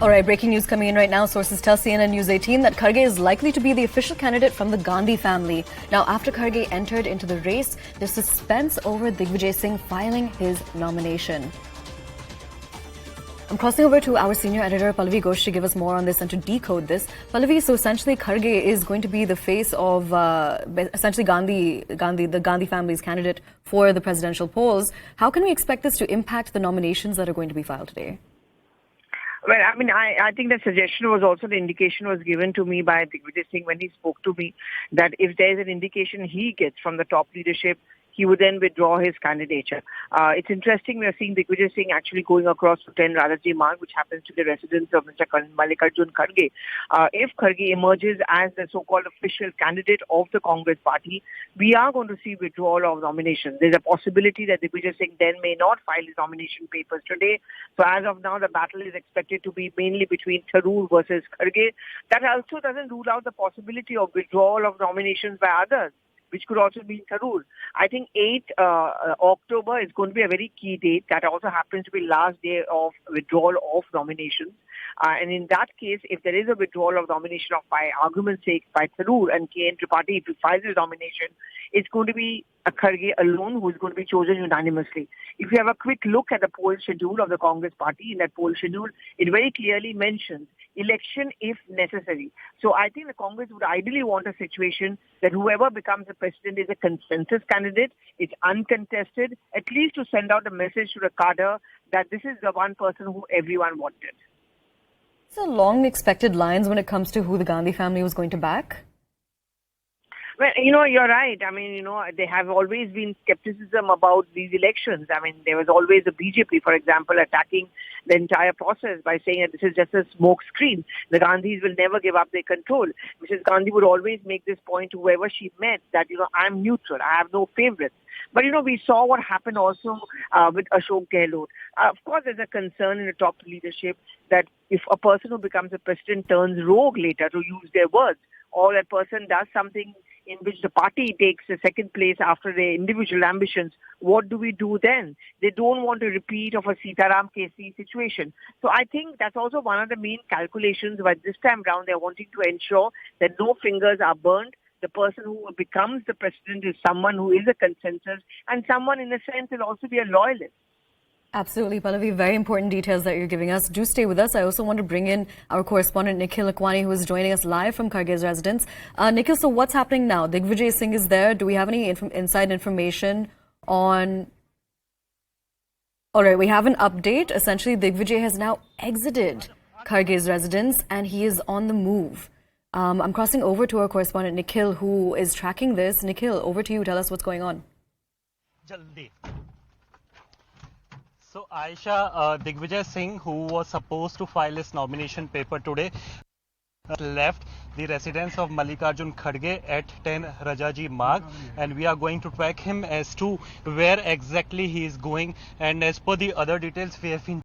All right, breaking news coming in right now. Sources tell CNN News 18 that Kharge is likely to be the official candidate from the Gandhi family. Now, after Kharge entered into the race, there's suspense over Digvijaya Singh filing his nomination. I'm crossing over to our senior editor, Pallavi Ghosh, to give us more on this and to decode this. Pallavi, so essentially Kharge is going to be the face of essentially the Gandhi family's candidate for the presidential polls. How can we expect this to impact the nominations that are going to be filed today? Well, I mean, I think the suggestion was also, the indication was given to me by Digvijaya Singh when he spoke to me that if there is an indication he gets from the top leadership, he would then withdraw his candidature. It's interesting, we are seeing Digvijaya Singh actually going across to 10 Rajaji Marg, which happens to be the residence of Mr. Mallikarjun Kharge. If Kharge emerges as the so-called official candidate of the Congress party, we are going to see withdrawal of nominations. There's a possibility that Digvijaya Singh then may not file his nomination papers today. So as of now, the battle is expected to be mainly between Tharoor versus Kharge. That also doesn't rule out the possibility of withdrawal of nominations by others, which could also be Tharoor. I think 8 October is going to be a very key date. That also happens to be last day of withdrawal of nominations. And in that case, if there is a withdrawal of nomination of, by argument's sake, by Tharoor and K.N. Tripathi, if he files his nomination, it's going to be a Kharge alone who is going to be chosen unanimously. If you have a quick look at the poll schedule of the Congress party, in that poll schedule, it very clearly mentions election if necessary. So I think the Congress would ideally want a situation that whoever becomes the president is a consensus candidate, it's uncontested, at least to send out a message to the cadre that this is the one person who everyone wanted. So long expected lines when it comes to who the Gandhi family was going to back? Well, you're right. I mean, there have always been skepticism about these elections. I mean, there was always the BJP, for example, attacking the entire process by saying that this is just a smoke screen. The Gandhis will never give up their control. Mrs. Gandhi would always make this point to whoever she met that, I'm neutral. I have no favorites. But, we saw what happened also with Ashok Gehlot. Of course, there's a concern in the top leadership that if a person who becomes a president turns rogue later, to use their words, or that person does something in which the party takes the second place after their individual ambitions, what do we do then? They don't want a repeat of a Sitaram Kesi situation. So I think that's also one of the main calculations, but this time round they're wanting to ensure that no fingers are burned. The person who becomes the president is someone who is a consensus, and someone in a sense will also be a loyalist. Absolutely, Pallavi. Very important details that you're giving us. Do stay with us. I also want to bring in our correspondent Nikhil Lakwani, who is joining us live from Kharge's residence. Nikhil, so what's happening now? Digvijaya Singh is there. Do we have any inside information on... All right, we have an update. Essentially, Digvijaya has now exited Kharge's residence and he is on the move. I'm crossing over to our correspondent Nikhil, who is tracking this. Nikhil, over to you. Tell us what's going on. Jaldi. So Aisha, Digvijaya Singh, who was supposed to file his nomination paper today, left the residence of Mallikarjun Kharge at 10 Rajaji Marg, and we are going to track him as to where exactly he is going. And as per the other details we have been